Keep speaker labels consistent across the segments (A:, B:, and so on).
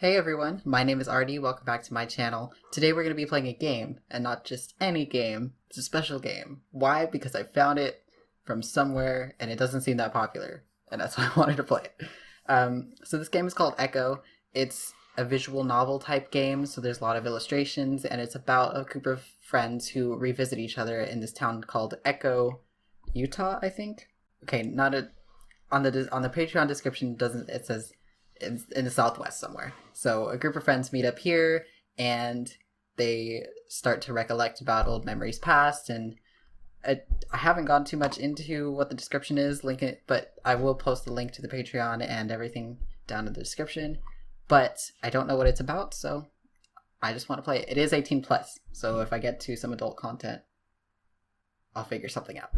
A: Hey everyone, my name is Artie. Welcome back to my channel. Today we're going to be playing a game, and not just any game, it's a special game. Why? Because I found it from somewhere and it doesn't seem that popular, and that's why I wanted to play it. So this game is called Echo. It's a visual novel type game, so there's a lot of illustrations, and it's about a group of friends who revisit each other in this town called Echo, Utah, I think. Okay, not a on the Patreon description doesn't it says in the Southwest somewhere. So a group of friends meet up here and they start to recollect about old memories past. And I haven't gone too much into what the description is, link it, but I will post the link to the Patreon and everything down in the description. But I don't know what it's about, so I just want to play it. It is 18 plus, so if I get to some adult content, I'll figure something out.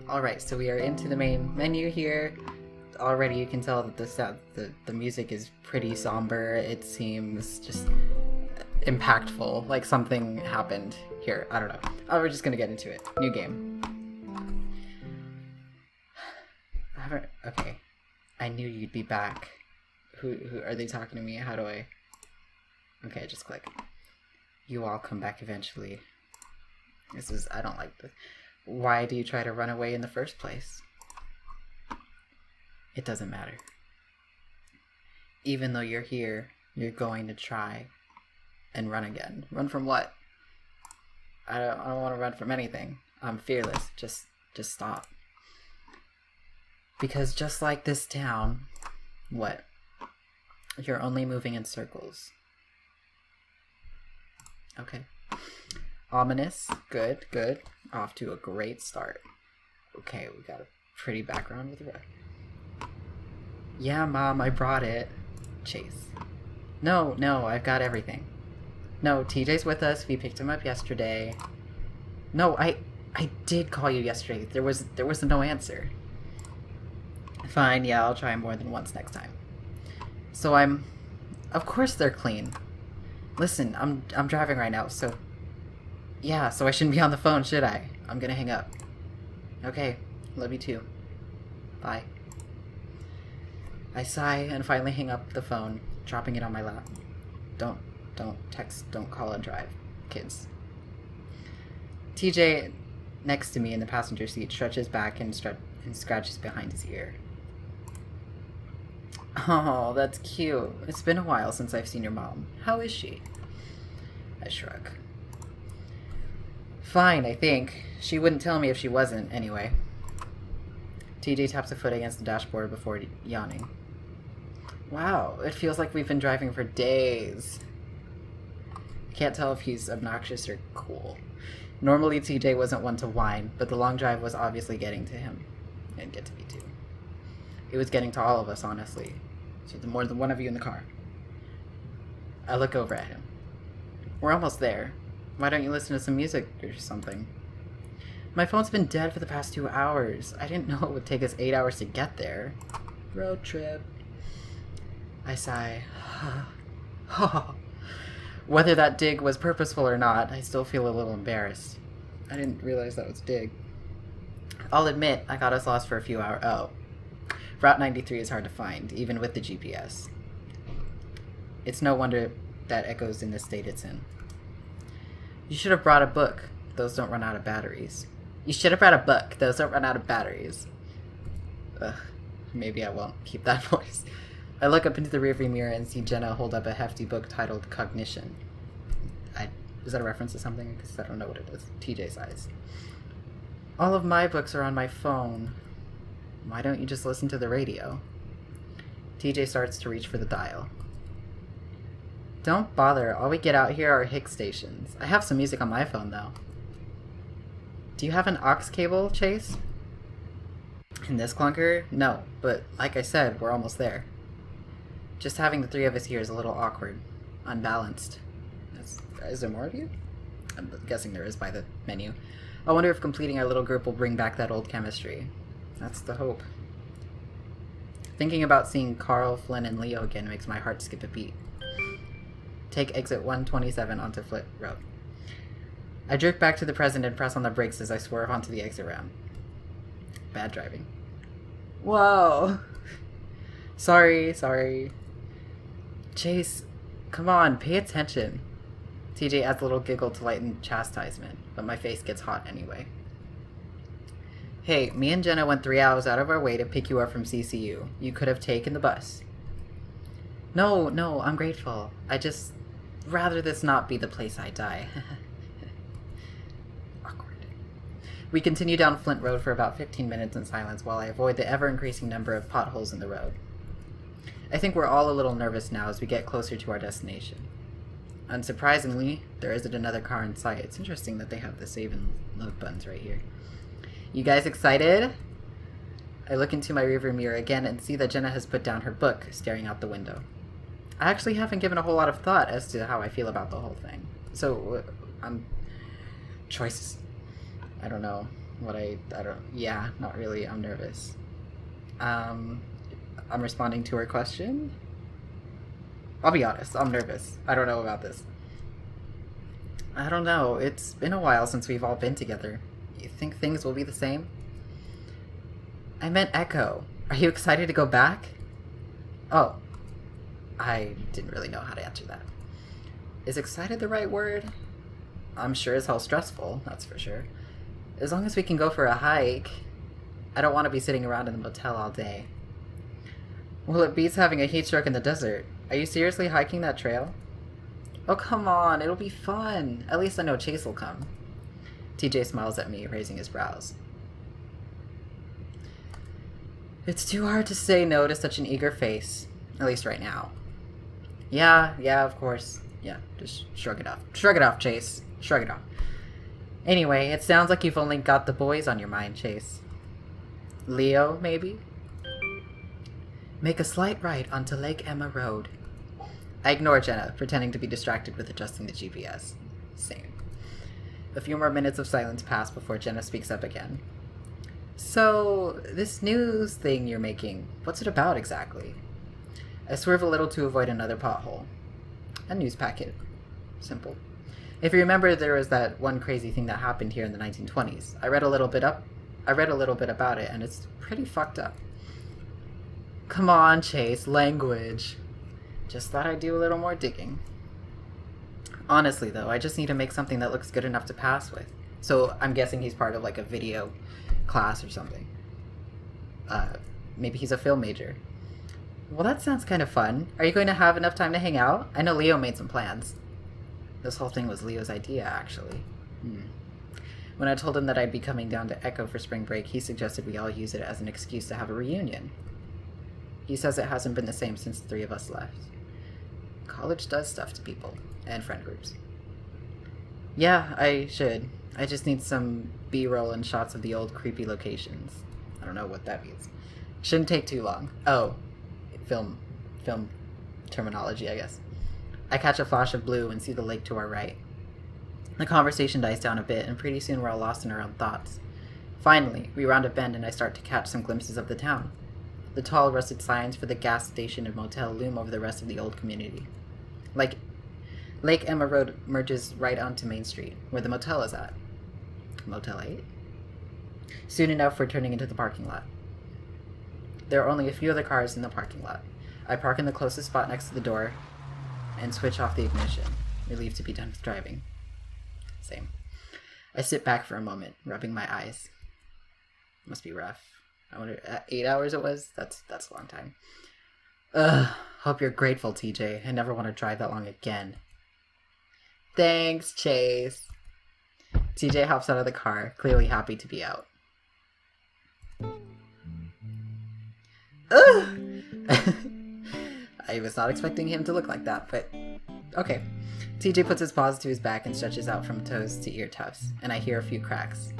A: Alright, so we are into the main menu here. Already you can tell that the music is pretty somber. It seems just impactful, like something happened here. I don't know. Oh, we're just gonna get into it. New game. Okay. I knew you'd be back. Who are they talking to me? How do I... Okay, just click. You all come back eventually. I don't like this. Why do you try to run away in the first place? It doesn't matter. Even though you're here, you're going to try and run again. Run from what? I don't want to run from anything. I'm fearless. Just stop. Because just like this town, what? You're only moving in circles. Okay. Ominous. Good. Off to a great start. Okay, we got a pretty background with red. Yeah, Mom, I brought it. Chase. No, I've got everything. No, TJ's with us. We picked him up yesterday. No, I did call you yesterday. There was no answer. Fine, yeah, I'll try more than once next time. So of course they're clean. Listen, I'm driving right now, so yeah, so I shouldn't be on the phone, should I? I'm gonna hang up. Okay, love you too. Bye. I sigh and finally hang up the phone, dropping it on my lap. Don't text, don't call and drive, kids. TJ, next to me in the passenger seat, stretches back and scratches behind his ear. Oh, that's cute. It's been a while since I've seen your mom. How is she? I shrug. Fine, I think. She wouldn't tell me if she wasn't, anyway. TJ taps a foot against the dashboard before yawning. Wow, it feels like we've been driving for days. I can't tell if he's obnoxious or cool. Normally TJ wasn't one to whine, but the long drive was obviously getting to him. And get to me too. It was getting to all of us, honestly. So the more than one of you in the car. I look over at him. We're almost there. Why don't you listen to some music or something? My phone's been dead for the past 2 hours. I didn't know it would take us 8 hours to get there. Road trip. I sigh. Whether that dig was purposeful or not, I still feel a little embarrassed. I didn't realize that was dig. I'll admit, I got us lost for a few hours. Oh. Route 93 is hard to find, even with the GPS. It's no wonder that Echo's in the state it's in. You should have brought a book. Those don't run out of batteries. You should have brought a book. Those don't run out of batteries. Ugh. Maybe I won't keep that voice. I look up into the rearview mirror and see Jenna hold up a hefty book titled Cognition. Is that a reference to something? Because I don't know what it is. TJ's eyes. All of my books are on my phone. Why don't you just listen to the radio? TJ starts to reach for the dial. Don't bother. All we get out here are Hick stations. I have some music on my phone, though. Do you have an aux cable, Chase? In this clunker? No, but like I said, we're almost there. Just having the three of us here is a little awkward. Unbalanced. Is there more of you? I'm guessing there is by the menu. I wonder if completing our little group will bring back that old chemistry. That's the hope. Thinking about seeing Carl, Flynn, and Leo again makes my heart skip a beat. Take exit 127 onto Flit Road. I jerk back to the present and press on the brakes as I swerve onto the exit ramp. Bad driving. Whoa! Sorry. Chase, come on, pay attention. TJ adds a little giggle to lighten chastisement, but my face gets hot anyway. Hey, me and Jenna went 3 hours out of our way to pick you up from CCU. You could have taken the bus. No, I'm grateful. I just rather this not be the place I die. Awkward. We continue down Flint Road for about 15 minutes in silence while I avoid the ever-increasing number of potholes in the road. I think we're all a little nervous now as we get closer to our destination. Unsurprisingly, there isn't another car in sight. It's interesting that they have the save and load buttons right here. You guys excited? I look into my rearview mirror again and see that Jenna has put down her book, staring out the window. I actually haven't given a whole lot of thought as to how I feel about the whole thing. So, choices. I don't know what yeah, not really. I'm nervous. I'm responding to her question. I'll be honest, I'm nervous. I don't know about this. I don't know. It's been a while since we've all been together. You think things will be the same? I meant Echo. Are you excited to go back? Oh. I didn't really know how to answer that. Is excited the right word? I'm sure as hell stressful, that's for sure. As long as we can go for a hike. I don't want to be sitting around in the motel all day. Well, it beats having a heat stroke in the desert. Are you seriously hiking that trail? Oh, come on, it'll be fun. At least I know Chase will come. TJ smiles at me, raising his brows. It's too hard to say no to such an eager face. At least right now. Yeah, of course. Yeah, just shrug it off. Shrug it off, Chase. Shrug it off. Anyway, it sounds like you've only got the boys on your mind, Chase. Leo, maybe? Make a slight right onto Lake Emma Road. I ignore Jenna, pretending to be distracted with adjusting the GPS. Same. A few more minutes of silence pass before Jenna speaks up again. So, this news thing you're making, what's it about exactly? I swerve a little to avoid another pothole. A news packet. Simple. If you remember, there was that one crazy thing that happened here in the 1920s. I read a little bit about it, and it's pretty fucked up. Come on, Chase, language. Just thought I'd do a little more digging. Honestly, though, I just need to make something that looks good enough to pass with. So I'm guessing he's part of like a video class or something. Maybe he's a film major. Well, that sounds kind of fun. Are you going to have enough time to hang out? I know Leo made some plans. This whole thing was Leo's idea, actually. When I told him that I'd be coming down to Echo for spring break, he suggested we all use it as an excuse to have a reunion. He says it hasn't been the same since the three of us left. College does stuff to people, and friend groups. Yeah, I should. I just need some B-roll and shots of the old creepy locations. I don't know what that means. Shouldn't take too long. Oh, film terminology, I guess. I catch a flash of blue and see the lake to our right. The conversation dies down a bit, and pretty soon we're all lost in our own thoughts. Finally, we round a bend and I start to catch some glimpses of the town. The tall, rusted signs for the gas station and motel loom over the rest of the old community. Lake Emma Road merges right onto Main Street, where the motel is at. Motel 8? Soon enough, we're turning into the parking lot. There are only a few other cars in the parking lot. I park in the closest spot next to the door and switch off the ignition, relieved to be done with driving. Same. I sit back for a moment, rubbing my eyes. Must be rough. I wonder, 8 hours it was? That's a long time. Hope you're grateful, TJ. I never want to drive that long again. Thanks, Chase. TJ hops out of the car, clearly happy to be out. I was not expecting him to look like that, but okay. TJ puts his paws to his back and stretches out from toes to ear tufts, and I hear a few cracks.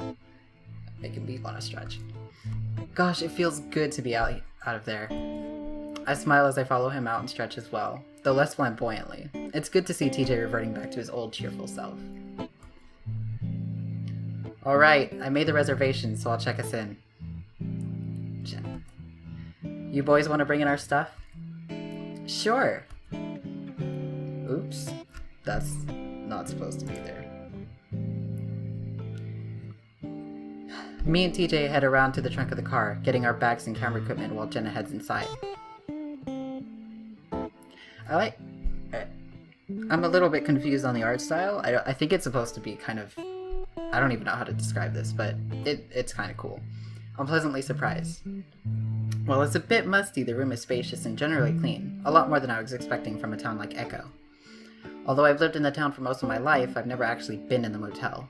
A: Making me want to stretch. Gosh, it feels good to be out of there. I smile as I follow him out and stretch as well, though less flamboyantly. It's good to see TJ reverting back to his old cheerful self. Alright, I made the reservation, so I'll check us in. Jen. You boys want to bring in our stuff? Sure. Oops. That's not supposed to be there. Me and TJ head around to the trunk of the car, getting our bags and camera equipment while Jenna heads inside. I like... I'm a little bit confused on the art style. I think it's supposed to be kind of... I don't even know how to describe this, but it's kind of cool. I'm pleasantly surprised. While it's a bit musty, the room is spacious and generally clean. A lot more than I was expecting from a town like Echo. Although I've lived in the town for most of my life, I've never actually been in the motel.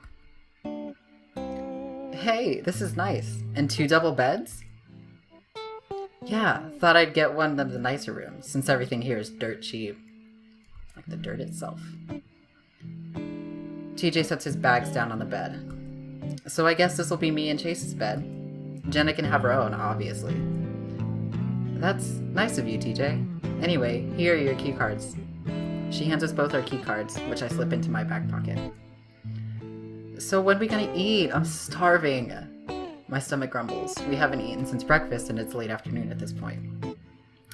A: Hey, this is nice. And 2 double beds? Yeah, thought I'd get one of the nicer rooms, since everything here is dirt cheap. Like the dirt itself. TJ sets his bags down on the bed. So I guess this will be me and Chase's bed. Jenna can have her own, obviously. That's nice of you, TJ. Anyway, here are your key cards. She hands us both our key cards, which I slip into my back pocket. So when we gonna eat? I'm starving. My stomach grumbles. We haven't eaten since breakfast and it's late afternoon at this point.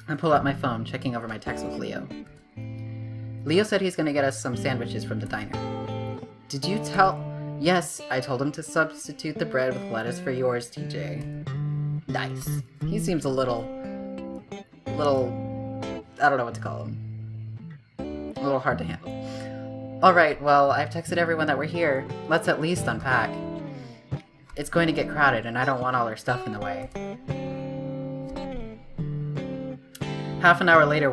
A: I pull out my phone, checking over my text with Leo. Leo said he's gonna get us some sandwiches from the diner. Did you tell... Yes, I told him to substitute the bread with lettuce for yours, TJ. Nice. He seems a little... I don't know what to call him. A little hard to handle. Alright, well, I've texted everyone that we're here. Let's at least unpack. It's going to get crowded, and I don't want all our stuff in the way. Half an hour later,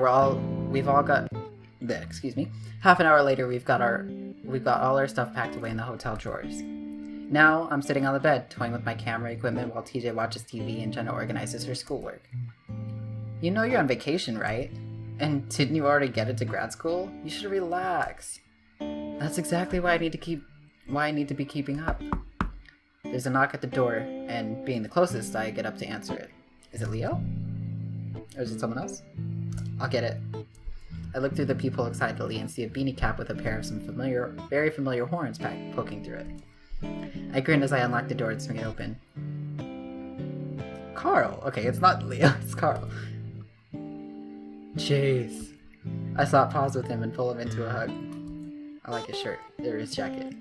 A: Half an hour later, we've got all our stuff packed away in the hotel drawers. Now, I'm sitting on the bed, toying with my camera equipment while TJ watches TV and Jenna organizes her schoolwork. You know you're on vacation, right? And didn't you already get it to grad school? You should relax. That's exactly why I need to be keeping up. There's a knock at the door, and being the closest, I get up to answer it. Is it Leo? Or is it someone else? I'll get it. I look through the peephole excitedly and see a beanie cap with a pair of some very familiar horns poking through it. I grin as I unlock the door and swing it open. Carl! Okay, it's not Leo, it's Carl. Jeez. I stop, pause with him, and pull him into a hug. I like his shirt, or his jacket,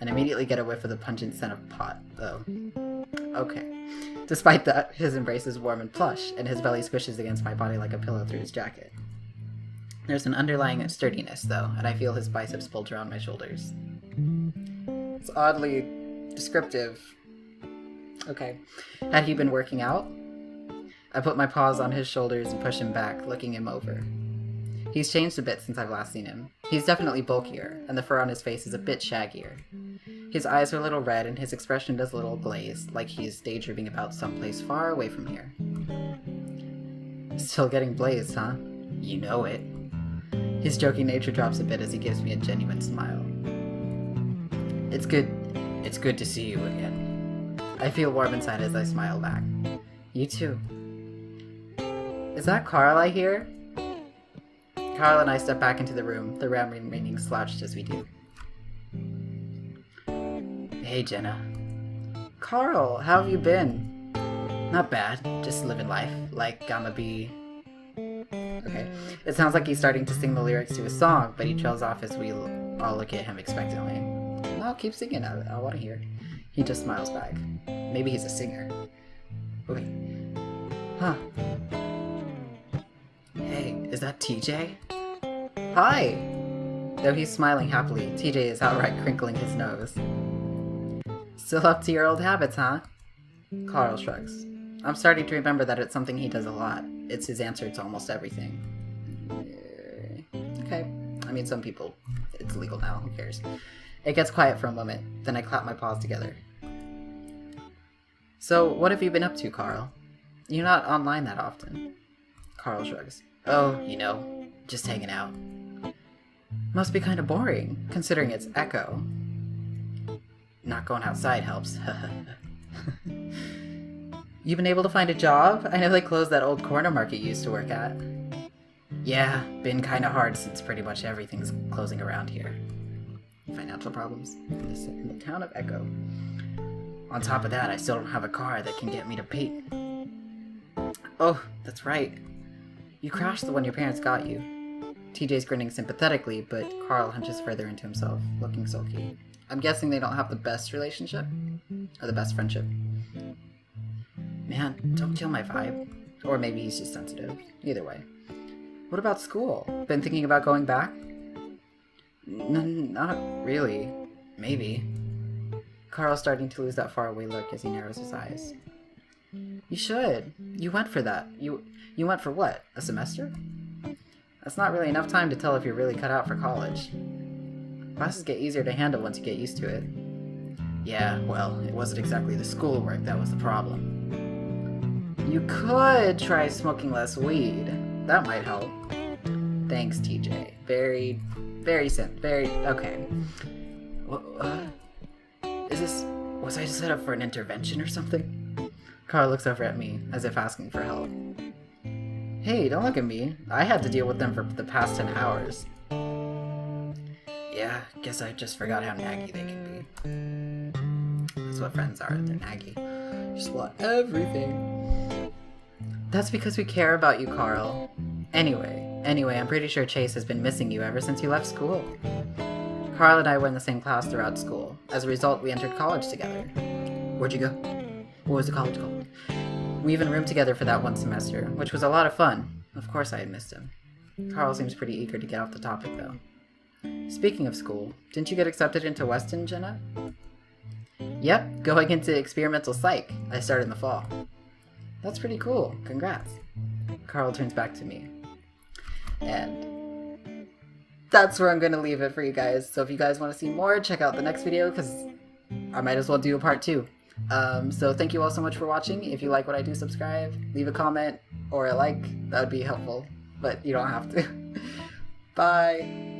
A: and immediately get a whiff of the pungent scent of pot, though. Okay. Despite that, his embrace is warm and plush, and his belly squishes against my body like a pillow through his jacket. There's an underlying sturdiness, though, and I feel his biceps bulge around my shoulders. It's oddly descriptive. Okay. Had he been working out? I put my paws on his shoulders and push him back, looking him over. He's changed a bit since I've last seen him. He's definitely bulkier, and the fur on his face is a bit shaggier. His eyes are a little red, and his expression is a little glazed, like he's daydreaming about someplace far away from here. Still getting blazed, huh? You know it. His joking nature drops a bit as he gives me a genuine smile. It's good to see you again. I feel warm inside as I smile back. You too. Is that Carl I hear? Carl and I step back into the room, the ram remaining slouched as we do. Hey, Jenna. Carl, how have you been? Not bad, just living life, like I'ma be... Okay, it sounds like he's starting to sing the lyrics to his song, but he trails off as we all look at him expectantly. No, keep singing, I want to hear. He just smiles back. Maybe he's a singer. Wait. Huh. Hey, is that TJ? Hi! Though he's smiling happily, TJ is outright crinkling his nose. Still up to your old habits, huh? Carl shrugs. I'm starting to remember that it's something he does a lot. It's his answer to almost everything. Okay. I mean, some people, it's legal now, who cares? It gets quiet for a moment, then I clap my paws together. So, what have you been up to, Carl? You're not online that often. Carl shrugs. Oh, you know, just hanging out. Must be kind of boring, considering it's Echo. Not going outside helps. You been able to find a job? I know they closed that old corner market you used to work at. Yeah, been kinda hard since pretty much everything's closing around here. Financial problems in the town of Echo. On top of that, I still don't have a car that can get me to Pete. Oh, that's right. You crashed the one your parents got you. TJ's grinning sympathetically, but Carl hunches further into himself, looking sulky. I'm guessing they don't have the best relationship? Or the best friendship. Man, don't kill my vibe. Or maybe he's just sensitive. Either way. What about school? Been thinking about going back? Not really. Maybe. Carl's starting to lose that faraway look as he narrows his eyes. You should. You went for that. You went for what? A semester? That's not really enough time to tell if you're really cut out for college. Classes get easier to handle once you get used to it. Yeah, well, it wasn't exactly the schoolwork that was the problem. You could try smoking less weed. That might help. Thanks, TJ. Very okay. Was I set up for an intervention or something? Carl looks over at me, as if asking for help. Hey, don't look at me. I had to deal with them for the past 10 hours. Yeah, guess I just forgot how naggy they can be. That's what friends are, they're naggy. Just want everything. That's because we care about you, Carl. Anyway, I'm pretty sure Chase has been missing you ever since you left school. Carl and I were in the same class throughout school. As a result, we entered college together. Where'd you go? What was the college called? We even roomed together for that one semester, which was a lot of fun. Of course I had missed him. Carl seems pretty eager to get off the topic, though. Speaking of school, didn't you get accepted into Weston, Jenna? Yep, going into experimental psych. I start in the fall. That's pretty cool. Congrats. Carl turns back to me. And that's where I'm going to leave it for you guys. So if you guys want to see more, check out the next video, because I might as well do a part 2. So thank you all so much for watching. If you like what I do, subscribe, leave a comment, or a like. That would be helpful, but you don't have to. Bye!